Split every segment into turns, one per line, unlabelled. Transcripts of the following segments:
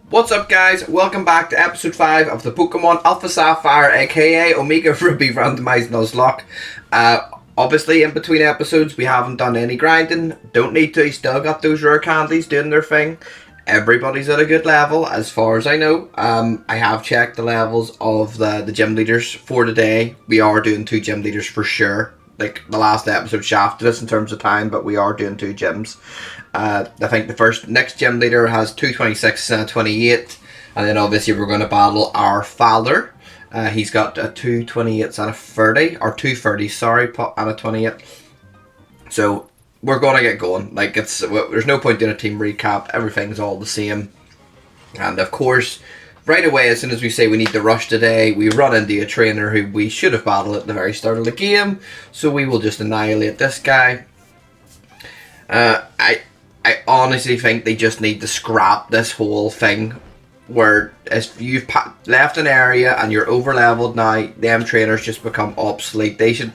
What's up, guys? Welcome back to episode 5 of the Pokemon Alpha Sapphire aka Omega Ruby Randomized Nuzlocke. Obviously in between episodes we haven't done any grinding, don't need to, still got those rare candies doing their thing. Everybody's at a good level as far as I know. I have checked the levels of the gym leaders for today. We are doing 2 gym leaders for sure. Like the last episode shafted us in terms of time, but we are doing 2 gyms. I think the next gym leader has 226 and a 28, and then obviously we're going to battle our father. He's got a 228 and a 30, or 230, sorry, and a 28. So we're going to get going. Like there's no point doing a team recap. Everything's all the same, and of course, right away as soon as we say we need to rush today, we run into a trainer who we should have battled at the very start of the game. So we will just annihilate this guy. I honestly think they just need to scrap this whole thing where if you've left an area and you're over leveled now, them trainers just become obsolete. They should,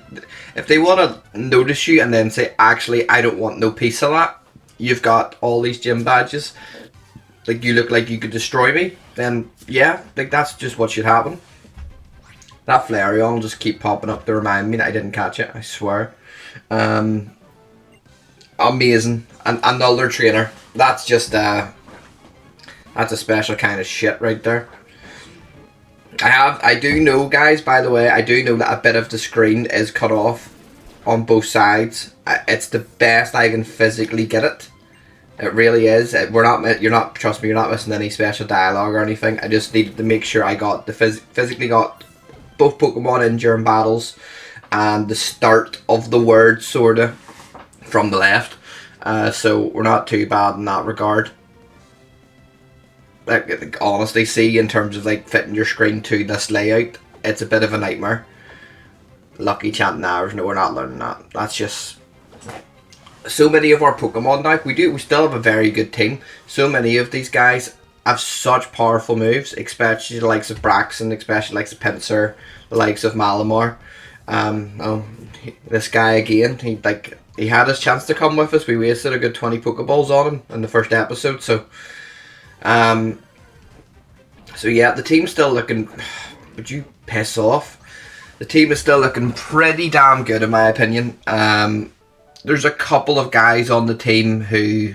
if they want to notice you and then say, actually, I don't want no piece of that, you've got all these gym badges, like you look like you could destroy me, then yeah, like that's just what should happen. That Flareon will just keep popping up to remind me that I didn't catch it, I swear. Amazing. And another trainer. That's just that's a special kind of shit right there. I do know, guys, by the way, I do know that a bit of the screen is cut off on both sides. It's the best I can physically get it. It really is. Trust me, you're not missing any special dialogue or anything. I just needed to make sure I got physically got both Pokemon in during battles and the start of the word sorta from the left. So we're not too bad in that regard. Like honestly, see, in terms of like fitting your screen to this layout, it's a bit of a nightmare. Lucky chanting hours. No, we're not learning that. That's just so many of our Pokemon now. We still have a very good team. So many of these guys have such powerful moves, especially the likes of Braxton, especially the likes of Pinsir, the likes of Malamar. This guy again, he had his chance to come with us. We wasted a good 20 Pokeballs on him in the first episode. So yeah, the team's still looking. Would you piss off? The team is still looking pretty damn good in my opinion. There's a couple of guys on the team who,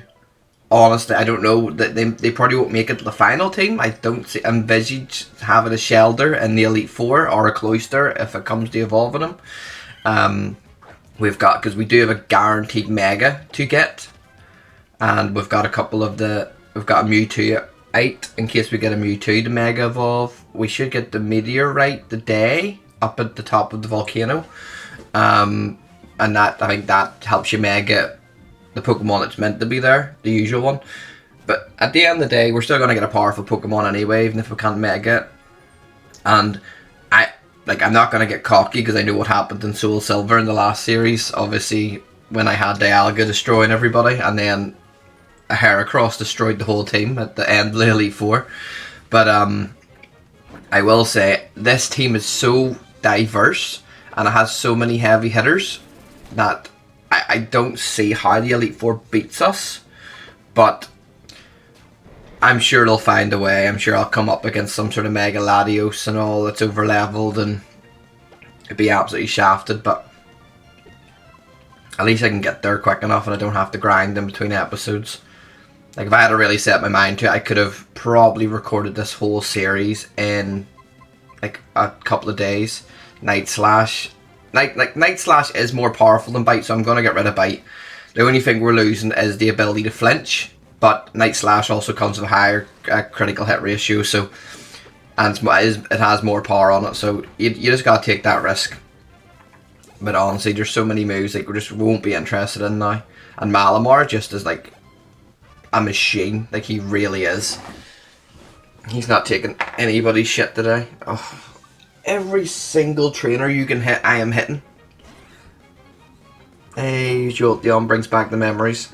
honestly, I don't know that they probably won't make it to the final team. I don't envisage having a Shelder in the Elite Four or a Cloyster if it comes to evolving them. Because we do have a guaranteed Mega to get, and we've got a couple of we've got a Mewtwo 8 in case we get a Mewtwo to Mega Evolve. We should get the Meteorite today up at the top of the volcano, and I think that helps you Mega the Pokemon that's meant to be there, the usual one. But at the end of the day, we're still going to get a powerful Pokemon anyway, even if we can't Mega it. And I'm not going to get cocky because I know what happened in Soul Silver in the last series. Obviously, when I had Dialga destroying everybody, and then a Heracross destroyed the whole team at the end of the Elite Four. But I will say, this team is so diverse, and it has so many heavy hitters, that I don't see how the Elite Four beats us. But I'm sure they'll find a way. I'm sure I'll come up against some sort of Mega Latios and all that's over leveled and it'd be absolutely shafted, but at least I can get there quick enough and I don't have to grind in between episodes. Like if I had to really set my mind to it, I could have probably recorded this whole series in like a couple of days. Night Slash is more powerful than Bite, so I'm going to get rid of Bite. The only thing we're losing is the ability to flinch. But Night Slash also comes with a higher critical hit ratio, so and it has more power on it, so you just gotta take that risk. But honestly, there's so many moves like we won't be interested in now. And Malamar just is like a machine, like he really is. He's not taking anybody's shit today. Oh, every single trainer you can hit, I am hitting. Hey, Jolteon brings back the memories.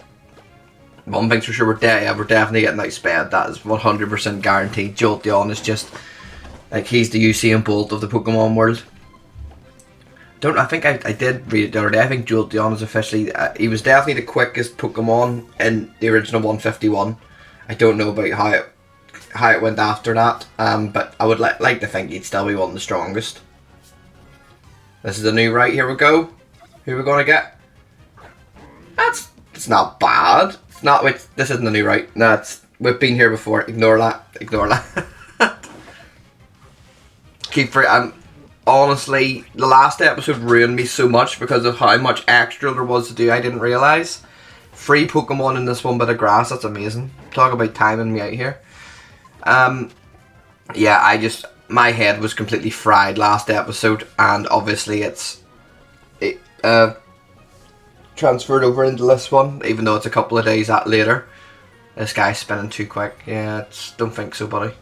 One thing's for sure, we're definitely getting outsped. That is 100% guaranteed. Jolteon is just like he's the Usain Bolt of the Pokemon world. I think I did read it the other day. I think Jolteon is officially he was definitely the quickest Pokemon in the original 151. I don't know about how it went after that. But I would like to think he'd still be one of the strongest. This is a new right. Here we go. Who are we gonna get? It's not bad. It's not. Wait, this isn't a new right. No, we've been here before. Ignore that. Ignore that. Keep free. Honestly, the last episode ruined me so much because of how much extra there was to do. I didn't realise. Free Pokemon in this one bit of grass. That's amazing. Talk about timing me out here. Yeah, my head was completely fried last episode, and obviously it transferred over into this one, even though it's a couple of days later. This guy's spinning too quick. Yeah, don't think so, buddy.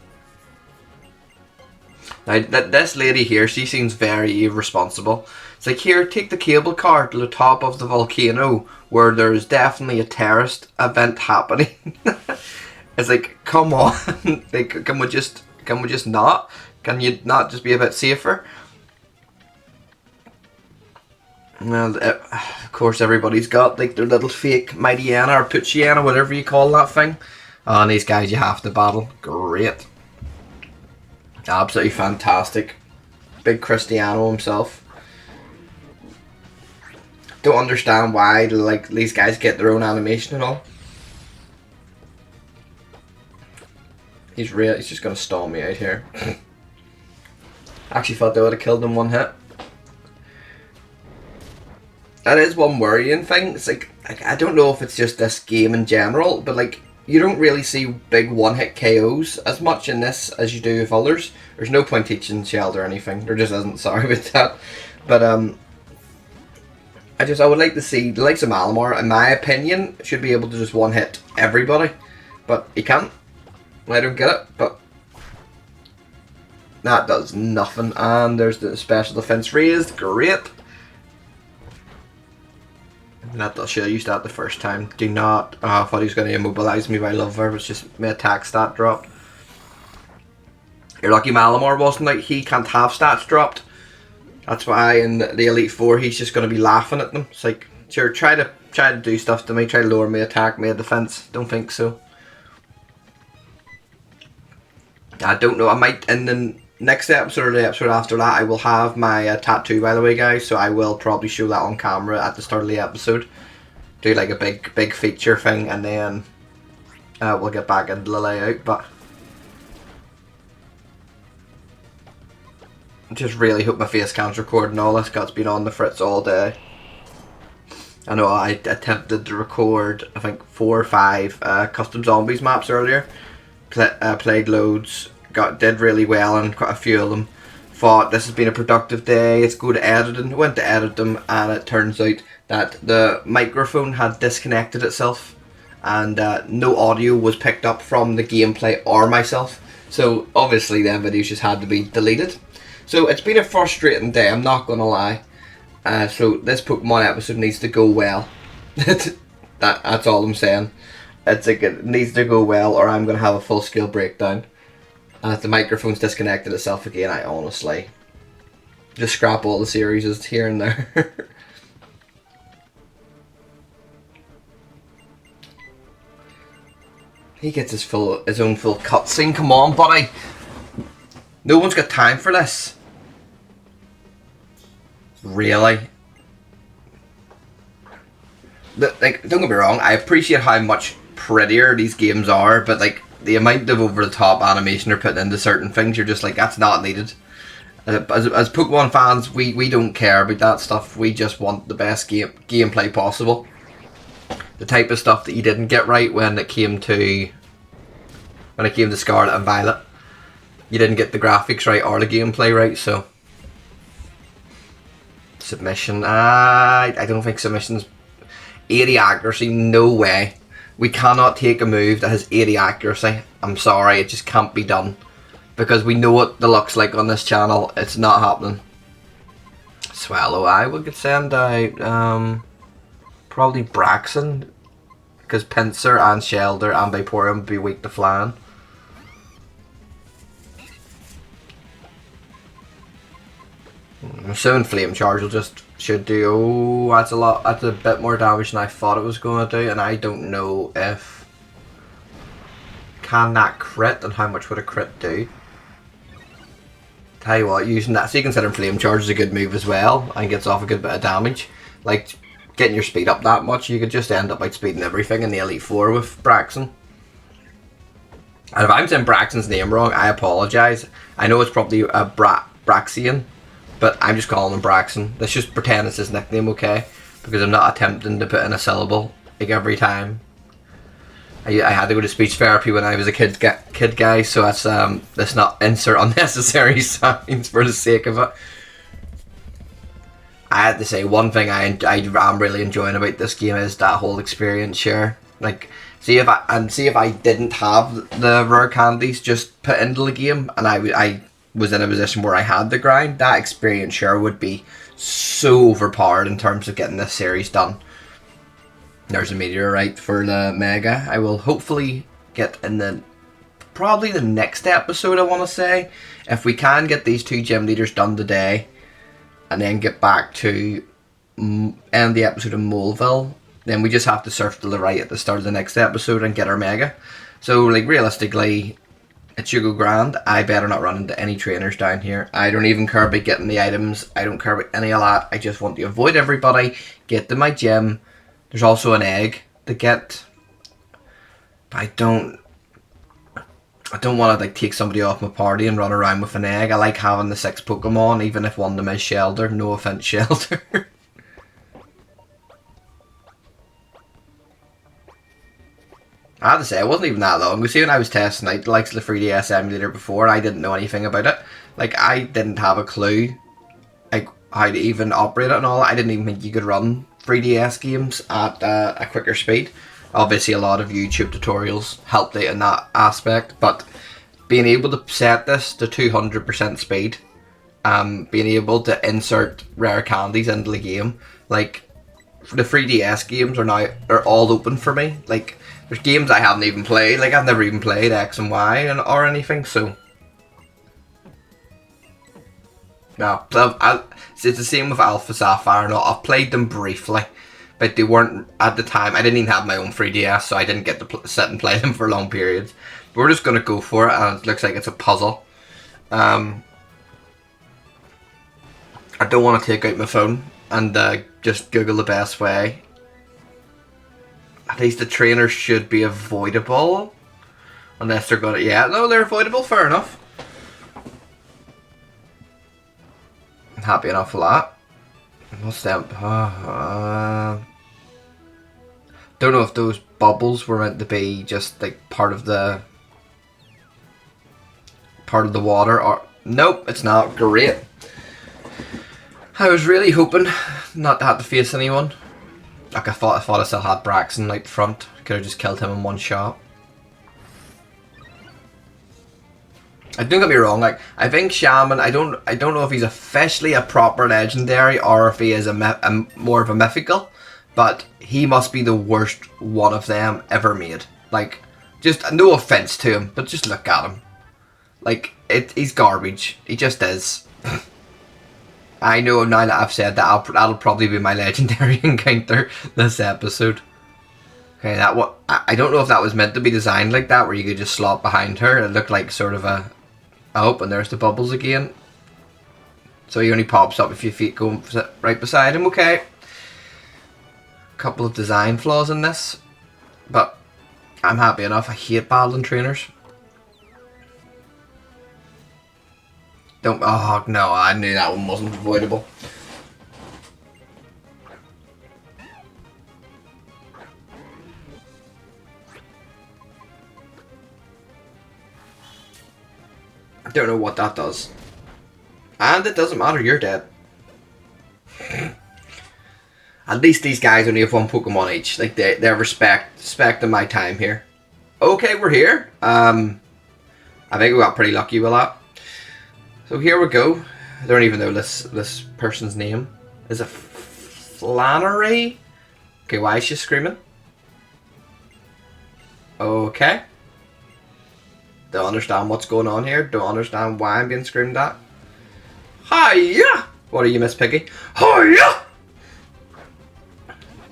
Now, this lady here, she seems very irresponsible. It's like, here, take the cable car to the top of the volcano where there's definitely a terrorist event happening. It's like, come on. Like, can we just not? Can you not just be a bit safer? Well, of course, everybody's got like their little fake Mightyena or Poochiana, whatever you call that thing. Oh, and these guys you have to battle. Great. Absolutely fantastic. Big Cristiano himself. Don't understand why like these guys get their own animation and all. He's just gonna stall me out here. Actually thought they would have killed him one hit. That is one worrying thing. It's like I don't know if it's just this game in general, but like you don't really see big one-hit KOs as much in this as you do with others. There's no point teaching Sheld or anything. There just isn't. Sorry about that. But I would like to see the likes of Malamar, in my opinion, should be able to just one-hit everybody, but he can't. I don't get it, but that does nothing. And there's the special defense raised. Great. That should have used that the first time. Do not. I thought he was going to immobilize me by Lover. It was just my attack stat dropped. You're lucky Malamar wasn't like he can't have stats dropped. That's why in the Elite Four he's just going to be laughing at them. It's like, sure, try to do stuff to me. Try to lower my attack, my defense. Don't think so. I don't know. I might in the next episode or the episode after that, I will have my tattoo, by the way, guys. So I will probably show that on camera at the start of the episode. Do like a big feature thing, and then we'll get back into the layout. But I just really hope my face cam's recording all this. God's been on the fritz all day. I know I attempted to record, I think 4 or 5 custom zombies maps earlier. Played loads, did really well on quite a few of them. Thought this has been a productive day, let's go to editing. Went to edit them, and it turns out that the microphone had disconnected itself, and no audio was picked up from the gameplay or myself. So obviously them videos just had to be deleted. So it's been a frustrating day, I'm not gonna lie. So this Pokemon episode needs to go well. That's all I'm saying. It's like it needs to go well, or I'm going to have a full-scale breakdown. And if the microphone's disconnected itself again, I honestly just scrap all the series here and there. He gets his own full cutscene. Come on, buddy. No one's got time for this. Really? Like, don't get me wrong, I appreciate how much prettier these games are, but like the amount of over-the-top animation they're putting into certain things, you're just like, that's not needed. As Pokemon fans, we don't care about that stuff. We just want the best gameplay possible. The type of stuff that you didn't get right when it came to Scarlet and Violet. You didn't get the graphics right or the gameplay right, so submission. I don't think submission's 80 accuracy, no way. We cannot take a move that has 80 accuracy. I'm sorry, it just can't be done. Because we know what the looks like on this channel. It's not happening. Swallow, I would send out probably Braxton. Because Pinsir and Shelder and Vaporeon would be weak to flying. Soon Flame Charge will just should do. Oh, that's a bit more damage than I thought it was going to do, and I don't know if can that crit, and how much would a crit do? Tell you what, using that, so you consider flame charge is a good move as well, and gets off a good bit of damage. Like, getting your speed up that much, you could just end up outspeeding everything in the Elite Four with Braxton. And if I'm saying Braxton's name wrong, I apologise. I know it's probably a Braxian, but I'm just calling him Braxton. Let's just pretend it's his nickname, okay? Because I'm not attempting to put in a syllable like every time. I had to go to speech therapy when I was a kid guy, so let's not insert unnecessary sounds for the sake of it. I had to say one thing I'm really enjoying about this game is that whole experience share. Like, see if I didn't have the rare candies just put into the game, and I was in a position where I had the grind, that experience share would be so overpowered in terms of getting this series done. There's a meteorite for the Mega. I will hopefully get in probably the next episode, I want to say. If we can get these 2 gym leaders done today, and then get back to end the episode of Moleville, then we just have to surf to the right at the start of the next episode and get our Mega. So, like, realistically, it should go grand. I better not run into any trainers down here. I don't even care about getting the items. I don't care about any of that. I just want to avoid everybody, get to my gym. There's also an egg to get. But I don't want to like take somebody off my party and run around with an egg. I like having the 6 Pokemon, even if one of them is Shelter. No offense, Shelter. I have to say, it wasn't even that long. You see, when I was testing out the likes of the 3DS emulator before, I didn't know anything about it. Like, I didn't have a clue like how to even operate it and all that. I didn't even think you could run 3DS games at a quicker speed. Obviously, a lot of YouTube tutorials helped out in that aspect, but being able to set this to 200% speed, being able to insert rare candies into the game, like the 3DS games are all open for me. Like, there's games I haven't even played. Like, I've never even played X and Y or anything. So no, it's the same with Alpha Sapphire. No, I've played them briefly, but they weren't at the time. I didn't even have my own 3DS, so I didn't get to sit and play them for long periods. But we're just gonna go for it, and it looks like it's a puzzle. I don't want to take out my phone and just Google the best way. At least the trainers should be avoidable, unless they're gonna. Yeah, no, they're avoidable. Fair enough. I'm happy enough with that. What's that? Don't know if those bubbles were meant to be just like part of the water, or nope, it's not. Great. I was really hoping not to have to face anyone. Like, I thought I still had Braxton out front. Could have just killed him in one shot. Don't get me wrong, like, I think Shaman, I don't know if he's officially a proper legendary or if he is more of a mythical, but he must be the worst one of them ever made. Like, just, no offense to him, but just look at him. Like, he's garbage. He just is. I know now that I've said that, that'll probably be my legendary encounter this episode. Okay, I don't know if that was meant to be designed like that, where you could just slot behind her. It looked like sort of a... Oh, and there's the bubbles again. So he only pops up if your feet go right beside him. Okay. Couple of design flaws in this, but I'm happy enough. I hate battling trainers. Oh no, I knew that one wasn't avoidable. I don't know what that does. And it doesn't matter, you're dead. At least these guys only have 1 Pokemon each. Like, they're respecting my time here. Okay, we're here. I think we got pretty lucky with that. So here we go. I don't even know this person's name. Is it Flannery? Okay, why is she screaming? Okay. Don't understand what's going on here. Don't understand why I'm being screamed at. Hiya! What are you, Miss Piggy? Hiya!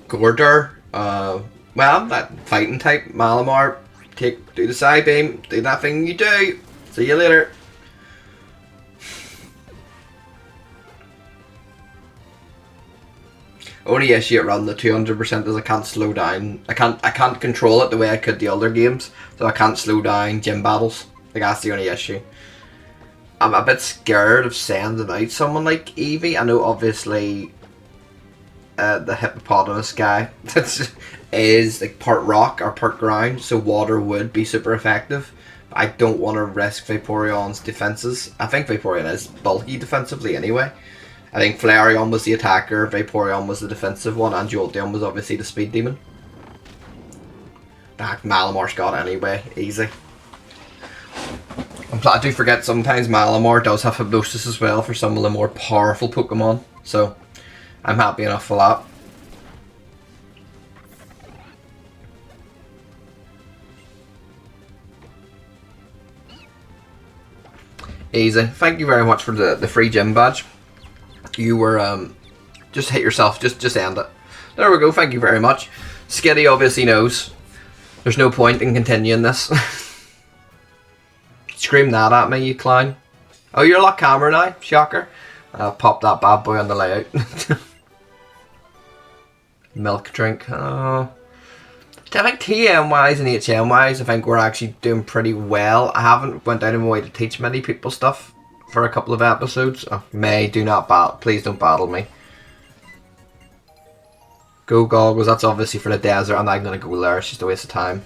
Gorder. Well, that fighting type. Malamar Do the side beam. Do that thing you do. See you later. Only issue at run the 200% is I can't slow down. I can't control it the way I could the other games, so I can't slow down gym battles. Like, that's the only issue. I'm a bit scared of sending out someone like Eevee. I know obviously the hippopotamus guy is like part rock or part ground, so water would be super effective. But I don't want to risk Vaporeon's defenses. I think Vaporeon is bulky defensively anyway. I think Flareon was the attacker, Vaporeon was the defensive one, and Jolteon was obviously the speed demon. Malamar's got it anyway, easy. I do forget sometimes Malamar does have hypnosis as well for some of the more powerful Pokemon, so I'm happy enough for that. Easy. Thank you very much for the free gym badge. You were, just hit yourself, just end it. There we go, thank you very much. Skitty obviously knows there's no point in continuing this. Scream that at me, you clown. Oh, you're locked camera now, shocker. I'll pop that bad boy on the layout. Milk drink. Oh. I think TM wise and HM wise, I think we're actually doing pretty well. I haven't went out of my way to teach many people stuff for a couple of episodes. Oh, May, do not battle. Please don't battle me. Go goggles. That's obviously for the desert. I'm not going to go there. It's just a waste of time.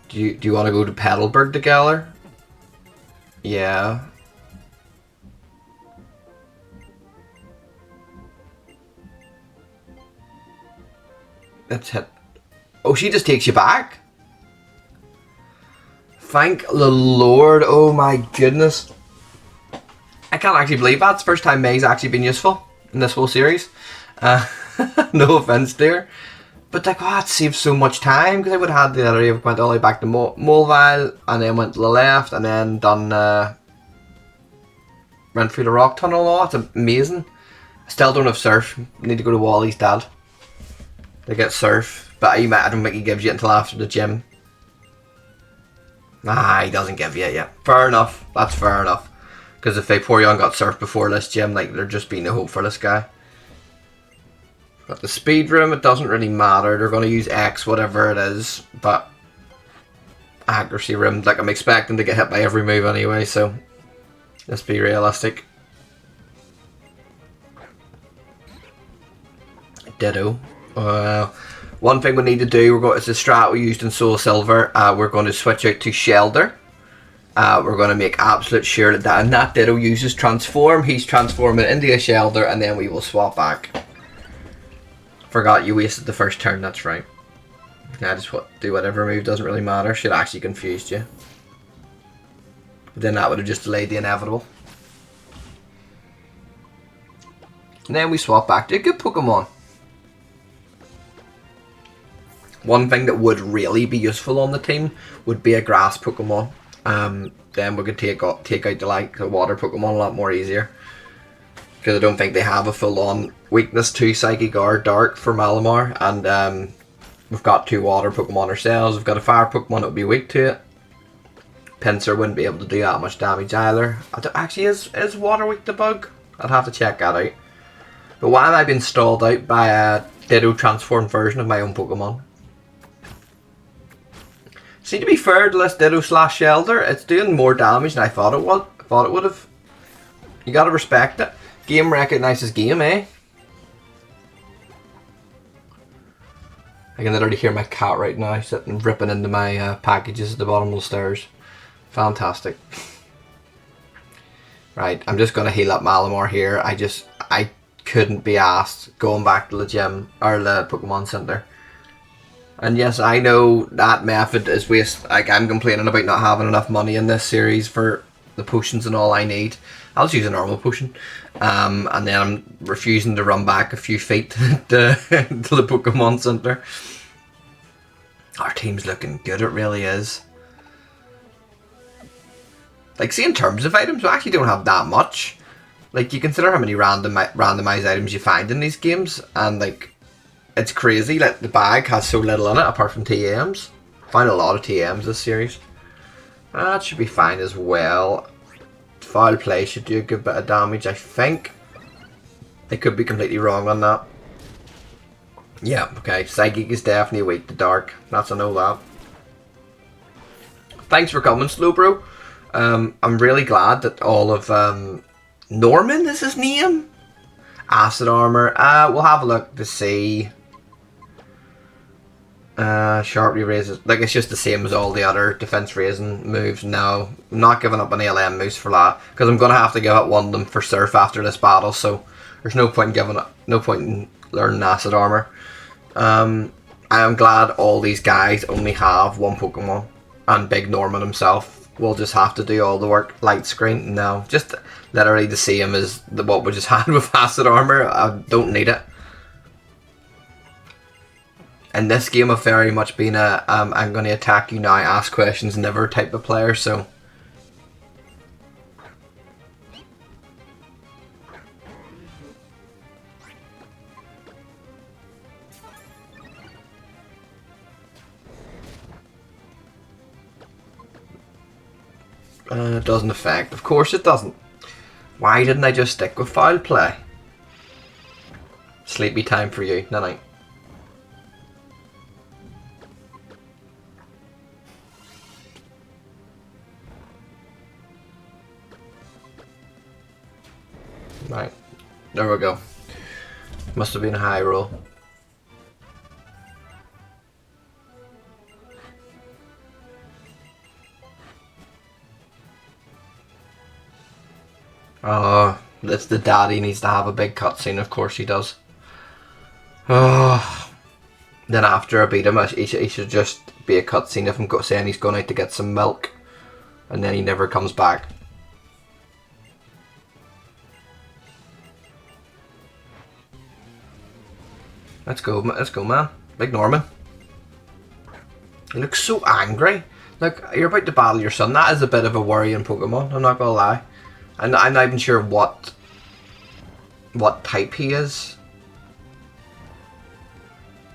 Do you want to go to Petalburg together? Yeah. Let's hit. Oh, she just takes you back? Thank the Lord. Oh my goodness. I can't actually believe that. It's the first time May's actually been useful in this whole series. No offense there. But like, oh, it saves so much time, because I would have had the other went all the way back to Moleville, and then went to the left, and then done went through the rock tunnel. Oh, it's amazing. I still don't have surf. Need to go to Wally's dad to get surf, but I don't think he gives you it until after the gym. Nah, he doesn't give you it yet. Fair enough. That's fair enough. Because if Vaporeon got surf before this gym, like, there'd just be no hope for this guy. Got the speed room, it doesn't really matter. They're going to use X, whatever it is, but accuracy room, like, I'm expecting to get hit by every move anyway, so let's be realistic. Ditto. One thing we need to do, it's a strat we used in Soul Silver. We're going to switch out to Shelder. We're going to make absolute sure that Ditto uses Transform. He's transforming into a Shelder, and then we will swap back. Forgot you wasted the first turn, that's right. I just do whatever move, doesn't really matter. Should actually confused you. But then that would have just delayed the inevitable. And then we swap back to a good Pokemon. One thing that would really be useful on the team would be a grass Pokemon. Then we could take out the water Pokemon a lot more easier. Because I don't think they have a full-on weakness to Psychic or Dark for Malamar. And we've got 2 water Pokemon ourselves. We've got a fire Pokemon that would be weak to it. Pinsir wouldn't be able to do that much damage either. Actually, is water weak to bug? I'd have to check that out. But why am I being stalled out by a Ditto transformed version of my own Pokemon? See, to be fair to this Ditto / Shelder, it's doing more damage than I thought it would have. You gotta respect it. Game recognizes game, eh? I can literally hear my cat right now sitting ripping into my packages at the bottom of the stairs. Fantastic. Right, I'm just gonna heal up Malamar here. I couldn't be asked going back to the gym or the Pokemon Center. And yes, I know that method is waste. Like, I'm complaining about not having enough money in this series for the potions and all I need. I'll just use a normal potion. And then I'm refusing to run back a few feet to the Pokemon Center. Our team's looking good, it really is. Like, see, in terms of items, we actually don't have that much. Like, you consider how many randomized items you find in these games, and like, it's crazy. Like, the bag has so little in it apart from TMs. Find a lot of TMs this series. That should be fine as well. Foul play should do a good bit of damage, I think. I could be completely wrong on that. Yeah, okay. Psychic is definitely weak to dark. That's a know that. Thanks for coming, Slow Bro. I'm really glad that all of Norman is his name. Acid armor. We'll have a look to see. Sharply raises. Like, it's just the same as all the other defense raising moves. No, I'm not giving up any LM moves for that because I'm gonna have to give up one of them for Surf after this battle. So there's no point in giving up. No point in learning acid armor. I am glad all these guys only have one Pokemon, and Big Norman himself will just have to do all the work. Light screen, no, just literally the same as what we just had with acid armor. I don't need it. In this game, I've very much been a I'm going to attack you now, ask questions, never type of player. So it doesn't affect. Of course it doesn't. Why didn't I just stick with foul play? Sleepy time for you. Night night. Right. There we go. Must have been a high roll. Oh, that's the daddy needs to have a big cutscene. Of course he does. Oh. Then after I beat him, he should just be a cutscene of him saying he's going out to get some milk, and then he never comes back. Let's go, man. Big Norman. He looks so angry. Look, you're about to battle your son. That is a bit of a worrying Pokemon, I'm not gonna lie. And I'm not even sure what type he is.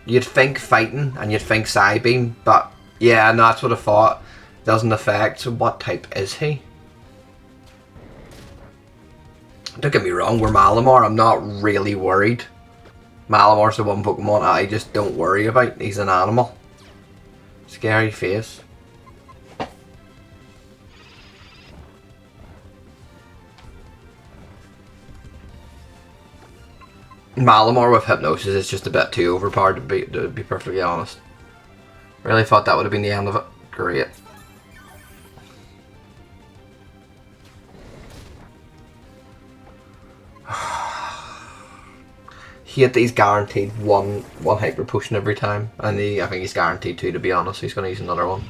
You'd think fighting, and you'd think Psybeam, but yeah, no, that's what I thought. Doesn't affect, so what type is he? Don't get me wrong, we're Malamar, I'm not really worried. Malamar's the one Pokemon I just don't worry about. He's an animal. Scary face. Malamar with Hypnosis is just a bit too overpowered to be perfectly honest. Really thought that would have been the end of it. Great. Hate that he's guaranteed one hyper potion every time, and I think he's guaranteed two, to be honest. He's going to use another one.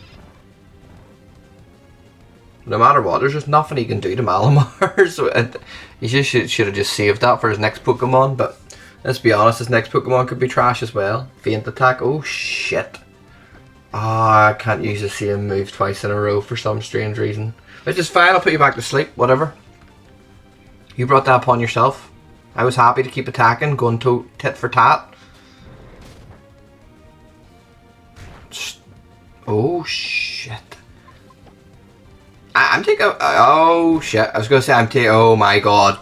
No matter what, there's just nothing he can do to Malamar, so he just should have just saved that for his next Pokemon. But let's be honest, his next Pokemon could be trash as well. Faint attack. Oh shit! Ah, I can't use the same move twice in a row for some strange reason. Which is fine. I'll put you back to sleep. Whatever. You brought that upon yourself. I was happy to keep attacking, going to tit for tat. Oh shit! I'm taking. Oh shit! I was gonna say I'm taking. Oh my god!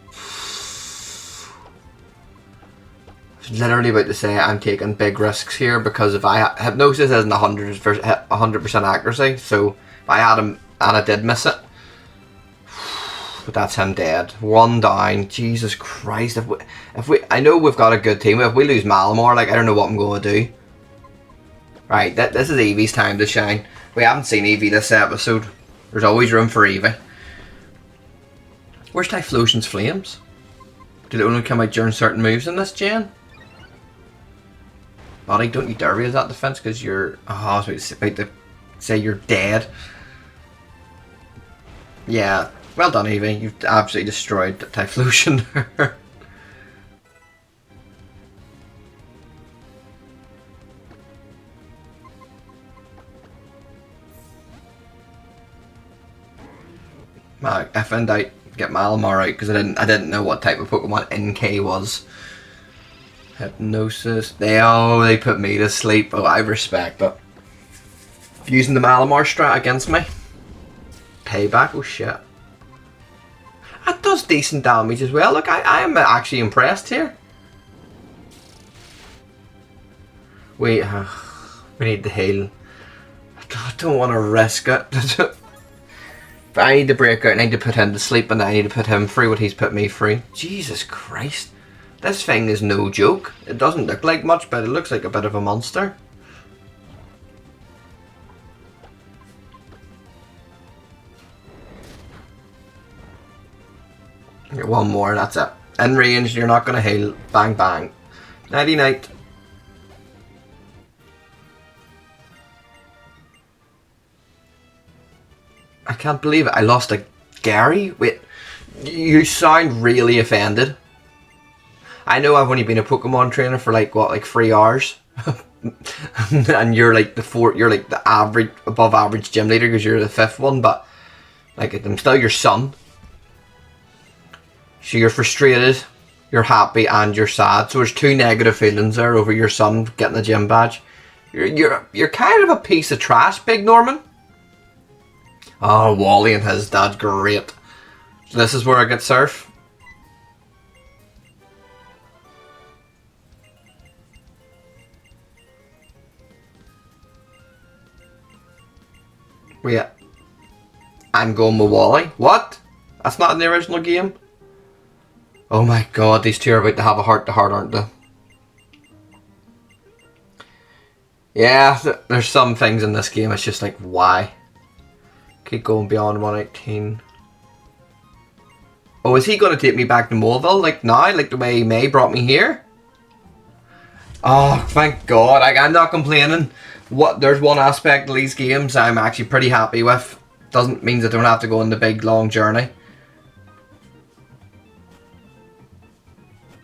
I was literally about to say I'm taking big risks here because if Hypnosis isn't 100% accuracy, so if I had him and I did miss it. But that's him dead. One down. Jesus Christ. If we I know we've got a good team. If we lose Malamar, like, I don't know what I'm going to do. Right, this is Eevee's time to shine. We haven't seen Eevee this episode. There's always room for Eevee. Where's Typhlosion's Flames? Did it only come out during certain moves in this gen? Buddy, don't you dare raise that defense because you're... Oh, I was about to say you're dead. Yeah. Well done, Eevee. You've absolutely destroyed Typhlosion. If in doubt, get Malamar out because I didn't know what type of Pokemon NK was. Hypnosis. They put me to sleep. Oh, I respect it. Using the Malamar strat against me. Payback. Oh shit. That does decent damage as well. Look, I am actually impressed here. Wait, we need to heal. I don't want to risk it. But I need to break out. I need to put him to sleep, and I need to put him free. What he's put me free. Jesus Christ. This thing is no joke. It doesn't look like much, but it looks like a bit of a monster. Get one more, that's it. In range, you're not going to heal. Bang, bang. Nighty night. I can't believe it. I lost a Gary? Wait, you sound really offended. I know I've only been a Pokemon trainer for like, what, like 3 hours? And you're like the average, above average gym leader because you're the 5th one, but like I'm still your son. So you're frustrated, you're happy, and you're sad. So there's 2 negative feelings there over your son getting a gym badge. You're kind of a piece of trash, Big Norman. Oh, Wally and his dad, great. So this is where I get surf. Wait, I'm going with Wally. What? That's not in the original game? Oh my god, these two are about to have a heart-to-heart, aren't they? Yeah, there's some things in this game, it's just like, why? Keep going beyond 118. Oh, is he going to take me back to Moleville, like now? Like the way May brought me here? Oh, thank god. I'm not complaining. There's one aspect of these games I'm actually pretty happy with. Doesn't mean I don't have to go on the big long journey.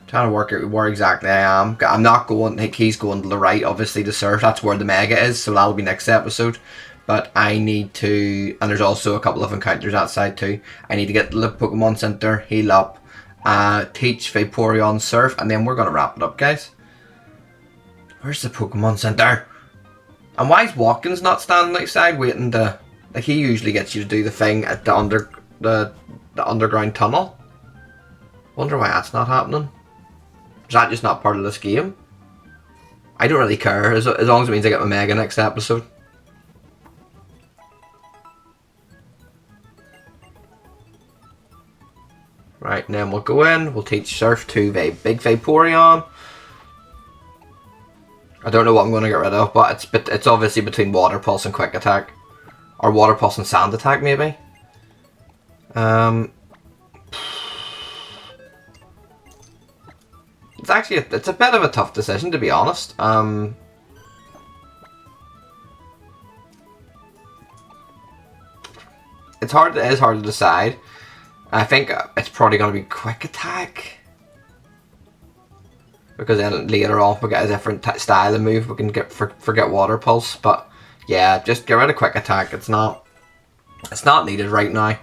Trying to work out where exactly I am. I'm not going, like he's going to the right, obviously, to surf. That's where the Mega is, so that'll be next episode. But I need to, and there's also a couple of encounters outside too. I need to get to the Pokemon Center, heal up, teach Vaporeon surf, and then we're going to wrap it up, guys. Where's the Pokemon Center? And why is Watkins not standing outside waiting to, like he usually gets you to do the thing at the underground tunnel? Wonder why that's not happening. Is that just not part of this game? I don't really care, as long as it means I get my Mega next episode. Right, and then we'll go in, we'll teach Surf to Big Vaporeon. I don't know what I'm going to get rid of, but it's obviously between Water Pulse and Quick Attack. Or Water Pulse and Sand Attack, maybe. It's actually, it's a bit of a tough decision, to be honest. It is hard to decide. I think it's probably going to be Quick Attack. Because then later on we get a different style of move. We can forget Water Pulse. But yeah, just get rid of Quick Attack. It's not needed right now.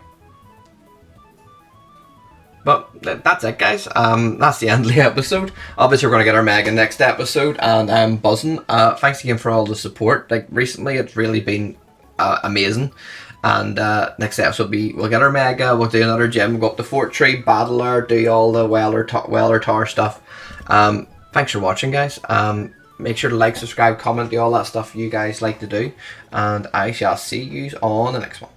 But that's it, guys. That's the end of the episode. Obviously, we're going to get our Mega next episode, and I'm buzzing. Thanks again for all the support. Like recently, it's really been amazing. And next episode we'll get our Mega. We'll do another gym. Go up to Fort Tree, battle her, do all the Weller Tower stuff. Thanks for watching, guys. Make sure to like, subscribe, comment, do all that stuff you guys like to do. And I shall see you on the next one.